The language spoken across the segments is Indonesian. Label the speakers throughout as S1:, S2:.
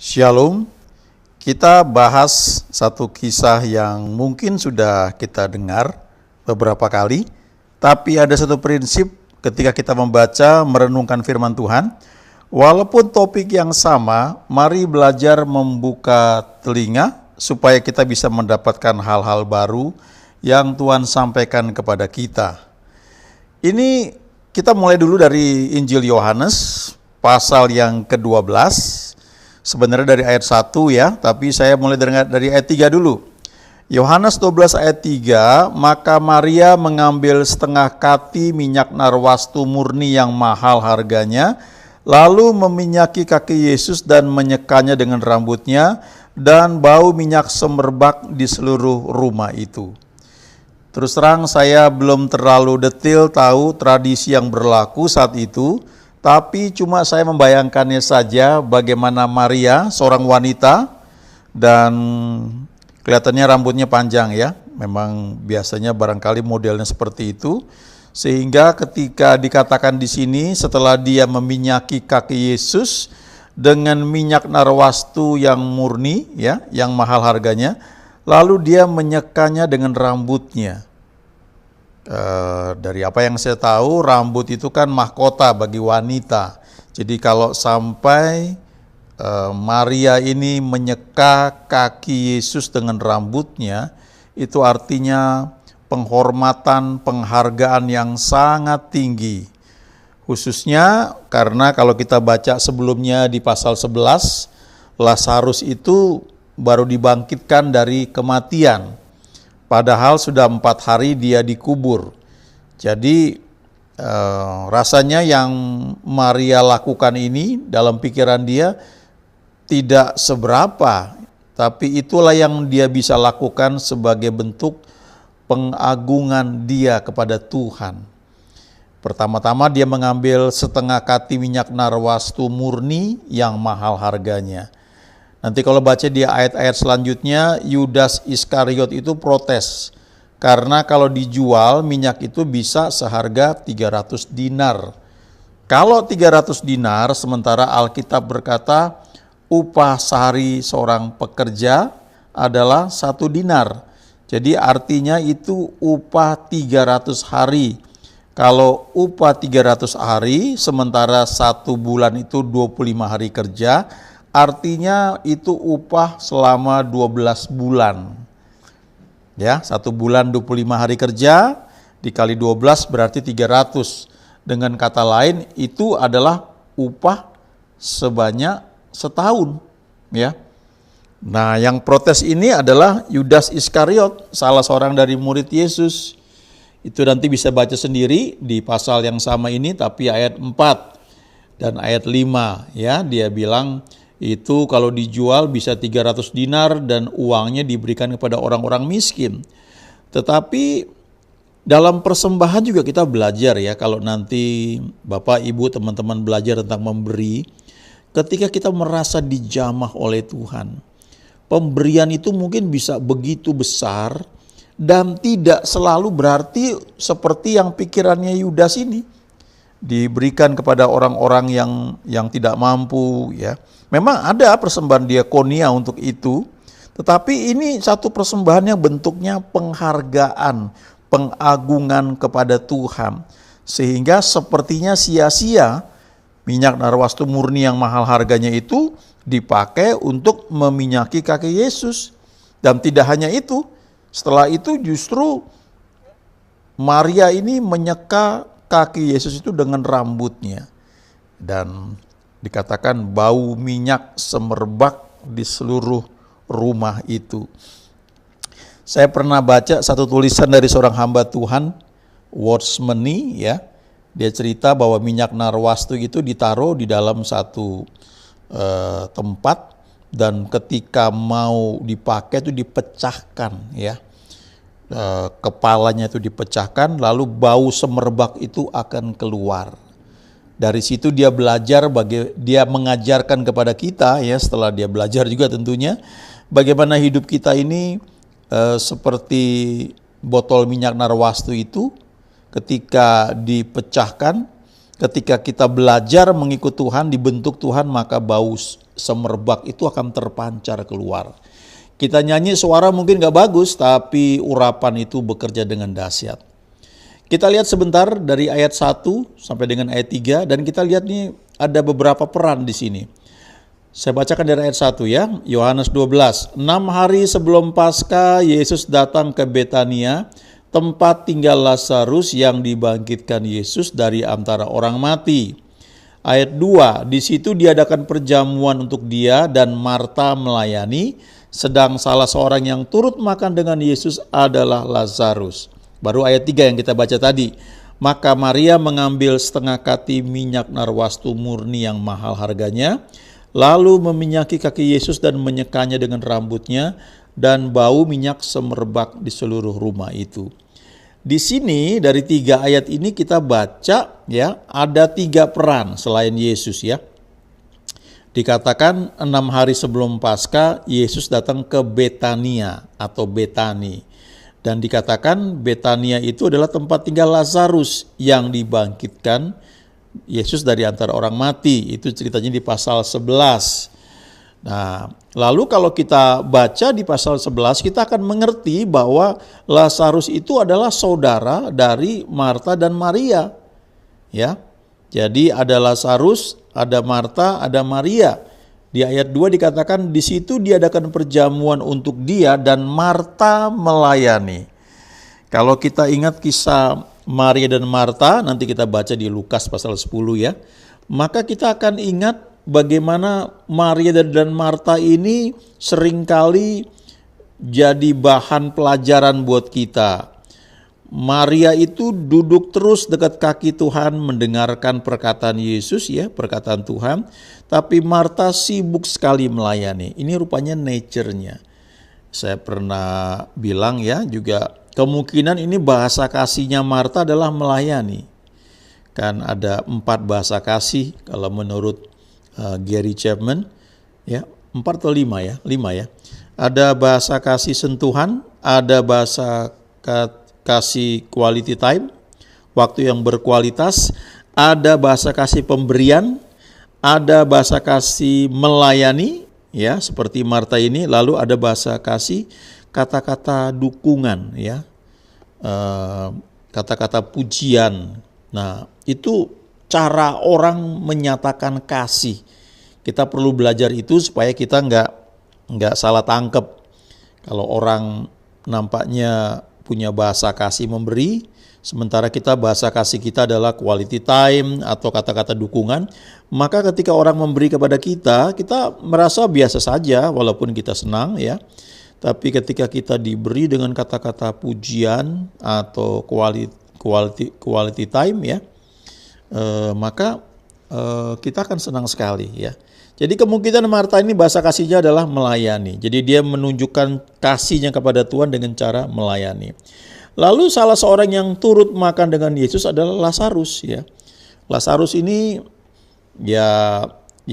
S1: Shalom, kita bahas satu kisah yang mungkin sudah kita dengar beberapa kali, tapi ada satu prinsip ketika kita membaca, merenungkan firman Tuhan. Walaupun topik yang sama, mari belajar membuka telinga supaya kita bisa mendapatkan hal-hal baru yang Tuhan sampaikan kepada kita. Ini kita mulai dulu dari Injil Yohanes, pasal yang ke-12. Sebenarnya dari ayat 1 ya, tapi saya mulai dari ayat 3 dulu. Yohanes 12 ayat 3, maka Maria mengambil setengah kati minyak narwastu murni yang mahal harganya, lalu meminyaki kaki Yesus dan menyekanya dengan rambutnya, dan bau minyak semerbak di seluruh rumah itu. Terus terang saya belum terlalu detail tahu tradisi yang berlaku saat itu, tapi cuma saya membayangkannya saja bagaimana Maria, seorang wanita, dan kelihatannya rambutnya panjang ya. Memang biasanya barangkali modelnya seperti itu. Sehingga ketika dikatakan di sini setelah dia meminyaki kaki Yesus dengan minyak narwastu yang murni ya, yang mahal harganya, lalu dia menyekanya dengan rambutnya. Dari apa yang saya tahu, rambut itu kan mahkota bagi wanita. Jadi kalau sampai Maria ini menyeka kaki Yesus dengan rambutnya, itu artinya penghormatan, penghargaan yang sangat tinggi. Khususnya karena kalau kita baca sebelumnya di pasal 11, Lazarus itu baru dibangkitkan dari kematian. Padahal sudah 4 hari dia dikubur. Jadi rasanya yang Maria lakukan ini dalam pikiran dia tidak seberapa. Tapi itulah yang dia bisa lakukan sebagai bentuk pengagungan dia kepada Tuhan. Pertama-tama dia mengambil setengah kati minyak narwastu murni yang mahal harganya. Nanti kalau baca di ayat-ayat selanjutnya, Yudas Iskariot itu protes. Karena kalau dijual, minyak itu bisa seharga 300 dinar. Kalau 300 dinar, sementara Alkitab berkata, upah sehari seorang pekerja adalah 1 dinar. Jadi artinya itu upah 300 hari. Kalau upah 300 hari, sementara 1 bulan itu 25 hari kerja, artinya itu upah selama 12 bulan. Ya, 1 bulan 25 hari kerja dikali 12 berarti 300. Dengan kata lain itu adalah upah sebanyak setahun, ya. Nah, yang protes ini adalah Yudas Iskariot, salah seorang dari murid Yesus. Itu nanti bisa baca sendiri di pasal yang sama ini tapi ayat 4 dan ayat 5 ya, dia bilang itu kalau dijual bisa 300 dinar dan uangnya diberikan kepada orang-orang miskin. Tetapi dalam persembahan juga kita belajar ya, kalau nanti Bapak, Ibu, teman-teman belajar tentang memberi, ketika kita merasa dijamah oleh Tuhan, pemberian itu mungkin bisa begitu besar dan tidak selalu berarti seperti yang pikirannya Yudas ini, diberikan kepada orang-orang yang tidak mampu ya. Memang ada persembahan diakonia untuk itu, tetapi ini satu persembahan yang bentuknya penghargaan, pengagungan kepada Tuhan. Sehingga sepertinya sia-sia minyak narwastu murni yang mahal harganya itu dipakai untuk meminyaki kaki Yesus. Dan tidak hanya itu, setelah itu justru Maria ini menyeka kaki Yesus itu dengan rambutnya. Dan dikatakan bau minyak semerbak di seluruh rumah itu. Saya pernah baca satu tulisan dari seorang hamba Tuhan, Wordsmani ya. Dia cerita bahwa minyak narwastu itu ditaruh di dalam satu tempat dan ketika mau dipakai itu dipecahkan ya. Kepalanya itu dipecahkan lalu bau semerbak itu akan keluar. Dari situ dia belajar, dia mengajarkan kepada kita ya, setelah dia belajar juga tentunya bagaimana hidup kita ini seperti botol minyak narwastu itu ketika dipecahkan, ketika kita belajar mengikut Tuhan, dibentuk Tuhan, maka bau semerbak itu akan terpancar keluar. Kita nyanyi suara mungkin gak bagus, tapi urapan itu bekerja dengan dahsyat. Kita lihat sebentar dari ayat 1 sampai dengan ayat 3, dan kita lihat nih ada beberapa peran di sini. Saya bacakan dari ayat 1 ya, Yohanes 12. 6 hari sebelum Paskah, Yesus datang ke Betania, tempat tinggal Lazarus yang dibangkitkan Yesus dari antara orang mati. Ayat 2, di situ diadakan perjamuan untuk dia dan Marta melayani, sedang salah seorang yang turut makan dengan Yesus adalah Lazarus. Baru ayat 3 yang kita baca tadi. Maka Maria mengambil setengah kati minyak narwastu murni yang mahal harganya, lalu meminyaki kaki Yesus dan menyekanya dengan rambutnya, dan bau minyak semerbak di seluruh rumah itu. Di sini dari 3 ayat ini kita baca ya, ada 3 peran selain Yesus ya. Dikatakan 6 hari sebelum Paskah Yesus datang ke Betania atau Betani. Dan dikatakan Betania itu adalah tempat tinggal Lazarus yang dibangkitkan Yesus dari antara orang mati. Itu ceritanya di pasal 11. Nah, lalu kalau kita baca di pasal 11, kita akan mengerti bahwa Lazarus itu adalah saudara dari Marta dan Maria. Ya. Jadi ada Lazarus, ada Marta, ada Maria. Di ayat 2 dikatakan di situ diadakan perjamuan untuk dia dan Marta melayani. Kalau kita ingat kisah Maria dan Marta, nanti kita baca di Lukas pasal 10 ya. Maka kita akan ingat bagaimana Maria dan Marta ini seringkali jadi bahan pelajaran buat kita. Maria itu duduk terus dekat kaki Tuhan mendengarkan perkataan Yesus ya, perkataan Tuhan. Tapi Marta sibuk sekali melayani. Ini rupanya nature-nya. Saya pernah bilang ya juga kemungkinan ini bahasa kasihnya Marta adalah melayani. Kan ada 4 bahasa kasih kalau menurut Gary Chapman ya, 4 atau 5 ya, 5 ya. Ada bahasa kasih sentuhan, ada bahasa kasih quality time, waktu yang berkualitas, ada bahasa kasih pemberian, ada bahasa kasih melayani ya, seperti Marta ini, lalu ada bahasa kasih kata-kata dukungan ya. Kata-kata pujian. Nah, itu cara orang menyatakan kasih. Kita perlu belajar itu supaya kita nggak salah tangkep. Kalau orang nampaknya punya bahasa kasih memberi, sementara kita bahasa kasih kita adalah quality time atau kata-kata dukungan, maka ketika orang memberi kepada kita, kita merasa biasa saja walaupun kita senang ya. Tapi ketika kita diberi dengan kata-kata pujian atau quality time ya, maka kita akan senang sekali ya. Jadi kemungkinan Marta ini bahasa kasihnya adalah melayani. Jadi dia menunjukkan kasihnya kepada Tuhan dengan cara melayani. Lalu salah seorang yang turut makan dengan Yesus adalah Lazarus ya. Lazarus ini ya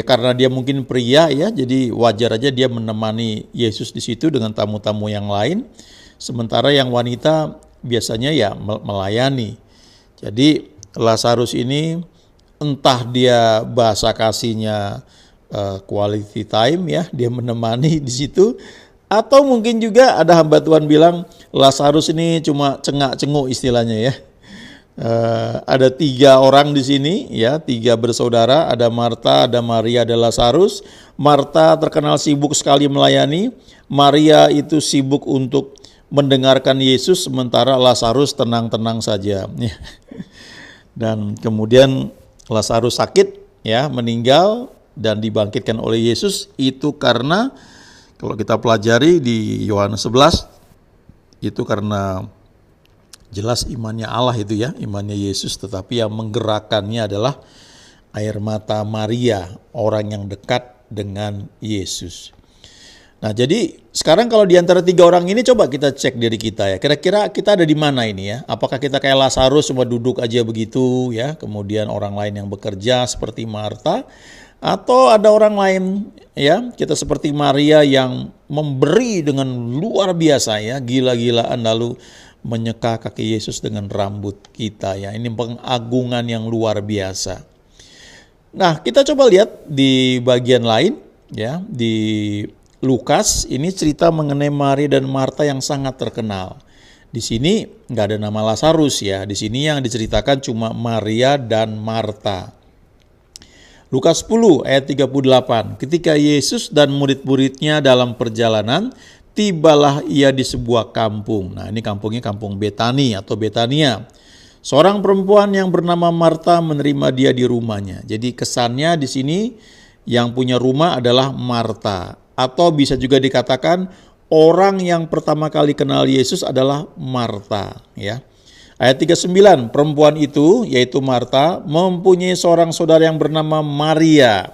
S1: karena dia mungkin pria ya, jadi wajar aja dia menemani Yesus di situ dengan tamu-tamu yang lain. Sementara yang wanita biasanya ya melayani. Jadi Lazarus ini entah dia bahasa kasihnya quality time ya, dia menemani di situ, atau mungkin juga ada hamba Tuhan bilang Lazarus ini cuma cengak-cenguk istilahnya ya. Ada 3 orang di sini ya, 3 bersaudara, ada Marta, ada Maria, ada Lazarus. Marta terkenal sibuk sekali melayani, Maria itu sibuk untuk mendengarkan Yesus, sementara Lazarus tenang-tenang saja. Dan kemudian Lazarus sakit ya, meninggal dan dibangkitkan oleh Yesus. Itu karena kalau kita pelajari di Yohanes 11 itu karena jelas imannya Allah itu ya, imannya Yesus, tetapi yang menggerakkannya adalah air mata Maria, orang yang dekat dengan Yesus. Nah, jadi sekarang kalau di antara 3 orang ini coba kita cek diri kita ya. Kira-kira kita ada di mana ini ya? Apakah kita kayak Lazarus cuma duduk aja begitu ya, kemudian orang lain yang bekerja seperti Marta, atau ada orang lain ya, kita seperti Maria yang memberi dengan luar biasa ya, gila-gilaan lalu menyeka kaki Yesus dengan rambut kita ya. Ini pengagungan yang luar biasa. Nah, kita coba lihat di bagian lain ya di Lukas ini cerita mengenai Maria dan Marta yang sangat terkenal. Di sini nggak ada nama Lazarus ya. Di sini yang diceritakan cuma Maria dan Marta. Lukas 10 ayat 38. Ketika Yesus dan murid-muridnya dalam perjalanan, tibalah ia di sebuah kampung. Nah, ini kampungnya kampung Betani atau Betania. Seorang perempuan yang bernama Marta menerima dia di rumahnya. Jadi kesannya di sini yang punya rumah adalah Marta. Atau bisa juga dikatakan orang yang pertama kali kenal Yesus adalah Marta, ya. Ayat 39, perempuan itu yaitu Marta mempunyai seorang saudara yang bernama Maria.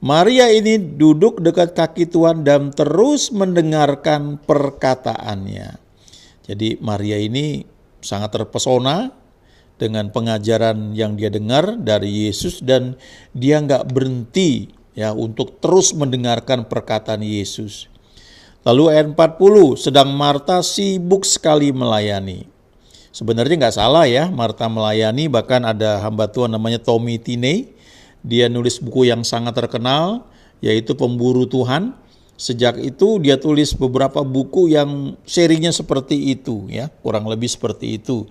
S1: Maria ini duduk dekat kaki Tuhan dan terus mendengarkan perkataannya. Jadi Maria ini sangat terpesona dengan pengajaran yang dia dengar dari Yesus dan dia nggak berhenti ya untuk terus mendengarkan perkataan Yesus. Lalu ayat 40, sedang Marta sibuk sekali melayani. Sebenarnya nggak salah ya Marta melayani, bahkan ada hamba Tuhan namanya Tommy Tiney. Dia nulis buku yang sangat terkenal yaitu Pemburu Tuhan. Sejak itu dia tulis beberapa buku yang serinya seperti itu ya, kurang lebih seperti itu.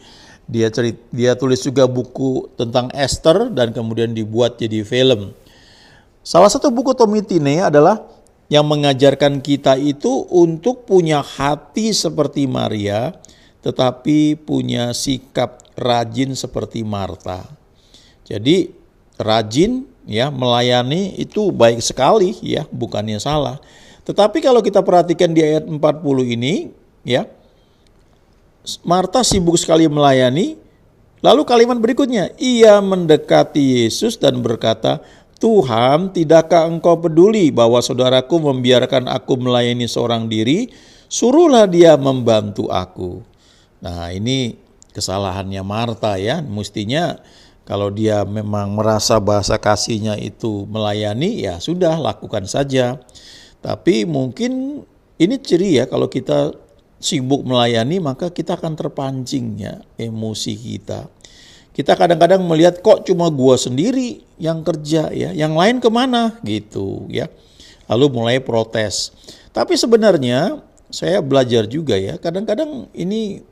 S1: Dia tulis juga buku tentang Esther dan kemudian dibuat jadi film. Salah satu buku Tommy Tiney adalah yang mengajarkan kita itu untuk punya hati seperti Maria, tetapi punya sikap rajin seperti Marta. Jadi rajin ya melayani itu baik sekali ya, bukannya salah. Tetapi kalau kita perhatikan di ayat 40 ini ya, Marta sibuk sekali melayani. Lalu kalimat berikutnya, ia mendekati Yesus dan berkata, Tuhan, tidakkah engkau peduli bahwa saudaraku membiarkan aku melayani seorang diri? Suruhlah dia membantu aku. Nah, ini kesalahannya Marta ya. Mestinya kalau dia memang merasa bahasa kasihnya itu melayani, ya sudah lakukan saja. Tapi mungkin ini ciri ya, kalau kita sibuk melayani maka kita akan terpancing ya emosi kita. Kita kadang-kadang melihat kok cuma gua sendiri yang kerja ya, yang lain kemana gitu ya. Lalu mulai protes. Tapi sebenarnya saya belajar juga ya, kadang-kadang ini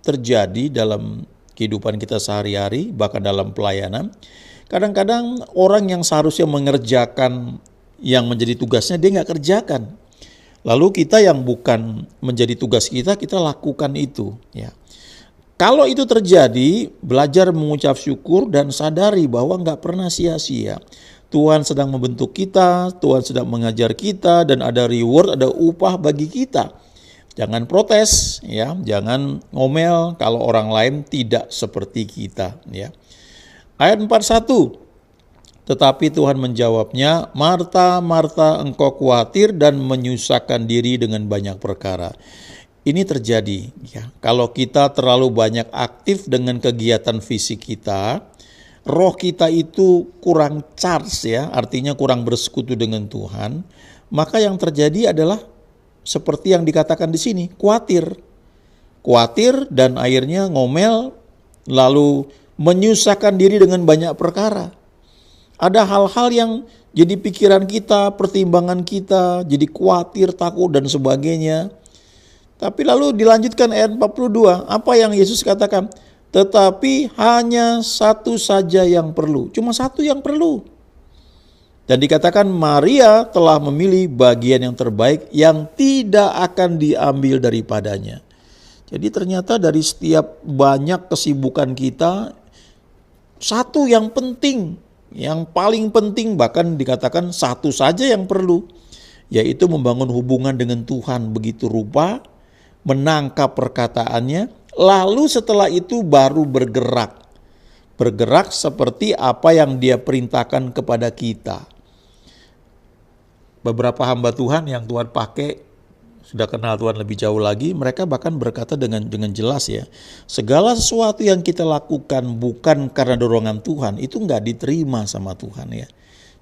S1: terjadi dalam kehidupan kita sehari-hari, bahkan dalam pelayanan. Kadang-kadang orang yang seharusnya mengerjakan yang menjadi tugasnya dia nggak kerjakan. Lalu kita yang bukan menjadi tugas kita, kita lakukan itu ya. Kalau itu terjadi, belajar mengucap syukur dan sadari bahwa nggak pernah sia-sia. Tuhan sedang membentuk kita, Tuhan sedang mengajar kita, dan ada reward, ada upah bagi kita. Jangan protes, ya, jangan ngomel kalau orang lain tidak seperti kita. Ya. Ayat 41, tetapi Tuhan menjawabnya, Marta, Marta, engkau khawatir dan menyusahkan diri dengan banyak perkara. Ini terjadi ya, kalau kita terlalu banyak aktif dengan kegiatan fisik kita, roh kita itu kurang charge ya, artinya kurang bersekutu dengan Tuhan, maka yang terjadi adalah seperti yang dikatakan di sini, khawatir dan akhirnya ngomel, lalu menyusahkan diri dengan banyak perkara. Ada hal-hal yang jadi pikiran kita, pertimbangan kita, jadi khawatir, takut dan sebagainya. Tapi lalu dilanjutkan ayat 42, apa yang Yesus katakan? Tetapi hanya satu saja yang perlu, cuma satu yang perlu. Dan dikatakan Maria telah memilih bagian yang terbaik yang tidak akan diambil daripadanya. Jadi ternyata dari setiap banyak kesibukan kita, satu yang penting, yang paling penting, bahkan dikatakan satu saja yang perlu, yaitu membangun hubungan dengan Tuhan begitu rupa, menangkap perkataannya, lalu setelah itu baru bergerak. Bergerak seperti apa yang dia perintahkan kepada kita. Beberapa hamba Tuhan yang Tuhan pakai, sudah kenal Tuhan lebih jauh lagi, mereka bahkan berkata dengan jelas ya, segala sesuatu yang kita lakukan bukan karena dorongan Tuhan, itu nggak diterima sama Tuhan ya.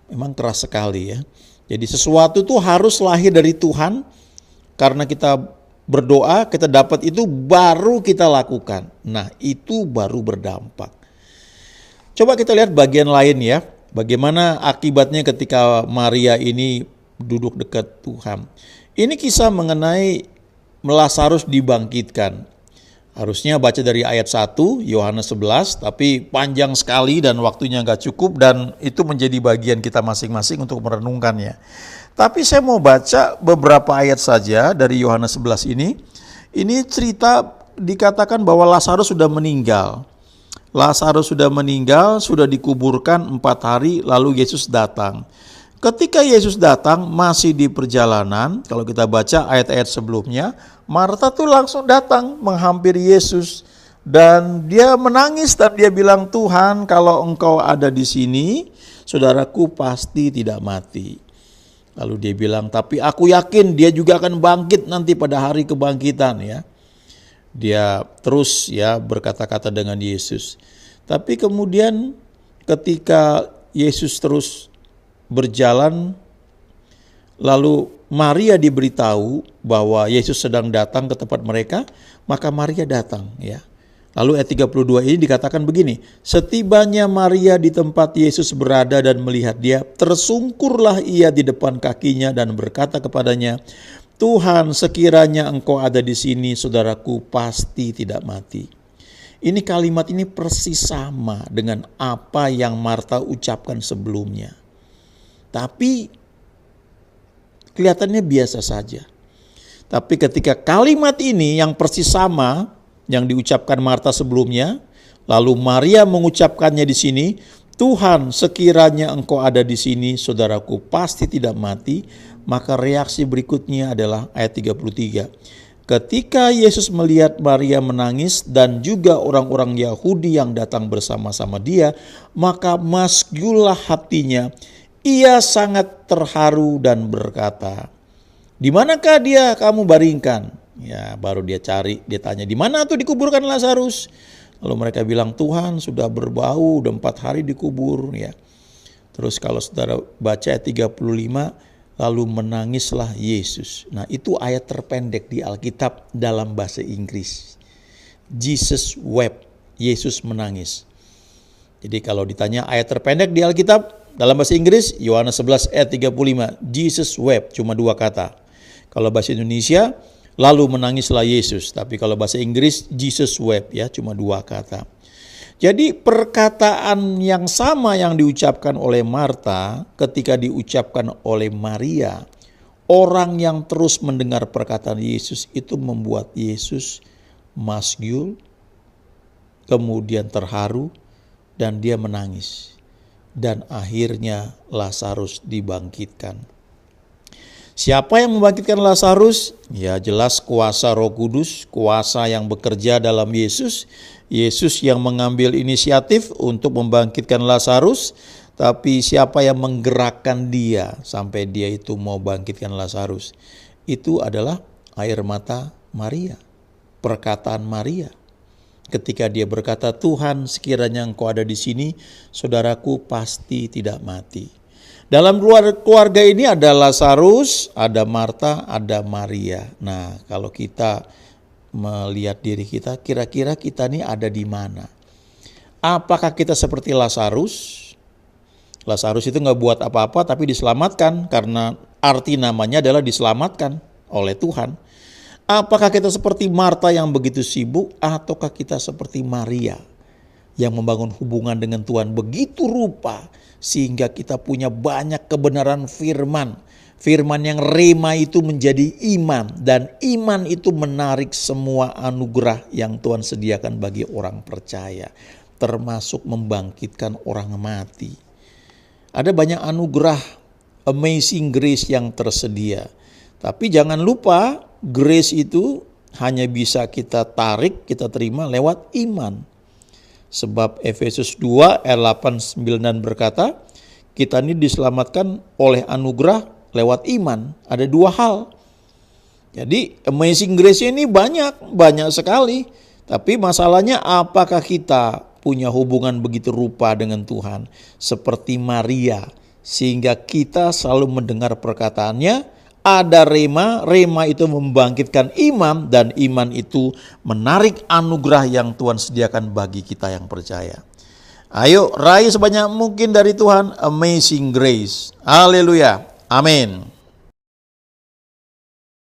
S1: Memang keras sekali ya. Jadi sesuatu itu harus lahir dari Tuhan, karena kita berdoa, kita dapat itu, baru kita lakukan. Nah, itu baru berdampak. Coba kita lihat bagian lain ya. Bagaimana akibatnya ketika Maria ini duduk dekat Tuhan. Ini kisah mengenai Lazarus dibangkitkan. Harusnya baca dari ayat 1 Yohanes 11, tapi panjang sekali dan waktunya nggak cukup, dan itu menjadi bagian kita masing-masing untuk merenungkannya. Tapi saya mau baca beberapa ayat saja dari Yohanes 11 ini. Ini cerita dikatakan bahwa Lazarus sudah meninggal. Lazarus sudah meninggal, sudah dikuburkan 4 hari, lalu Yesus datang. Ketika Yesus datang masih di perjalanan, kalau kita baca ayat-ayat sebelumnya, Marta tuh langsung datang menghampiri Yesus dan dia menangis dan dia bilang, "Tuhan, kalau Engkau ada di sini, saudaraku pasti tidak mati." Lalu dia bilang, "Tapi aku yakin dia juga akan bangkit nanti pada hari kebangkitan," ya. Dia terus ya berkata-kata dengan Yesus. Tapi kemudian ketika Yesus terus berjalan, lalu Maria diberitahu bahwa Yesus sedang datang ke tempat mereka, maka Maria datang ya. Lalu ayat 32 ini dikatakan begini, setibanya Maria di tempat Yesus berada dan melihat dia, tersungkurlah ia di depan kakinya dan berkata kepadanya, "Tuhan, sekiranya Engkau ada di sini, saudaraku pasti tidak mati." Ini kalimat ini persis sama dengan apa yang Marta ucapkan sebelumnya. Tapi kelihatannya biasa saja. Tapi ketika kalimat ini yang persis sama yang diucapkan Marta sebelumnya, lalu Maria mengucapkannya di sini, "Tuhan, sekiranya Engkau ada di sini, saudaraku pasti tidak mati," maka reaksi berikutnya adalah ayat 33. Ketika Yesus melihat Maria menangis dan juga orang-orang Yahudi yang datang bersama-sama dia, maka masgullah hatinya. Ia sangat terharu dan berkata, "Di manakah dia kamu baringkan?" Ya, baru dia cari, dia tanya, "Di mana tuh dikuburkan Lazarus?" Lalu mereka bilang, "Tuhan, sudah berbau, udah 4 hari dikubur." Ya. Terus kalau saudara baca ayat 35, lalu menangislah Yesus. Nah, itu ayat terpendek di Alkitab dalam bahasa Inggris. Jesus wept, Yesus menangis. Jadi kalau ditanya ayat terpendek di Alkitab, dalam bahasa Inggris, Yohanes 11 ayat 35, Jesus wept, cuma 2 kata. Kalau bahasa Indonesia, lalu menangislah Yesus. Tapi kalau bahasa Inggris, Jesus wept, ya cuma 2 kata. Jadi perkataan yang sama yang diucapkan oleh Marta ketika diucapkan oleh Maria, orang yang terus mendengar perkataan Yesus itu membuat Yesus masgul, kemudian terharu, dan dia menangis. Dan akhirnya Lazarus dibangkitkan. Siapa yang membangkitkan Lazarus? Ya jelas kuasa Roh Kudus, kuasa yang bekerja dalam Yesus. Yesus yang mengambil inisiatif untuk membangkitkan Lazarus. Tapi siapa yang menggerakkan dia sampai dia itu mau bangkitkan Lazarus? Itu adalah air mata Maria, perkataan Maria. Ketika dia berkata, "Tuhan, sekiranya Engkau ada di sini, saudaraku pasti tidak mati." Dalam keluarga ini ada Lazarus, ada Marta, ada Maria. Nah, kalau kita melihat diri kita, kira-kira kita ini ada di mana? Apakah kita seperti Lazarus? Lazarus itu nggak buat apa-apa tapi diselamatkan, karena arti namanya adalah diselamatkan oleh Tuhan. Apakah kita seperti Marta yang begitu sibuk, ataukah kita seperti Maria yang membangun hubungan dengan Tuhan begitu rupa sehingga kita punya banyak kebenaran firman. Firman yang rema itu menjadi iman, dan iman itu menarik semua anugerah yang Tuhan sediakan bagi orang percaya, termasuk membangkitkan orang mati. Ada banyak anugerah, amazing grace yang tersedia. Tapi jangan lupa, grace itu hanya bisa kita tarik, kita terima lewat iman. Sebab Efesus 2 ayat 8-9 berkata, kita ini diselamatkan oleh anugerah lewat iman. Ada 2 hal. Jadi amazing grace ini banyak sekali. Tapi masalahnya apakah kita punya hubungan begitu rupa dengan Tuhan seperti Maria, sehingga kita selalu mendengar perkataannya. Ada rema itu membangkitkan iman, dan iman itu menarik anugerah yang Tuhan sediakan bagi kita yang percaya. Ayo raih sebanyak mungkin dari Tuhan. Amazing Grace. Haleluya. Amin.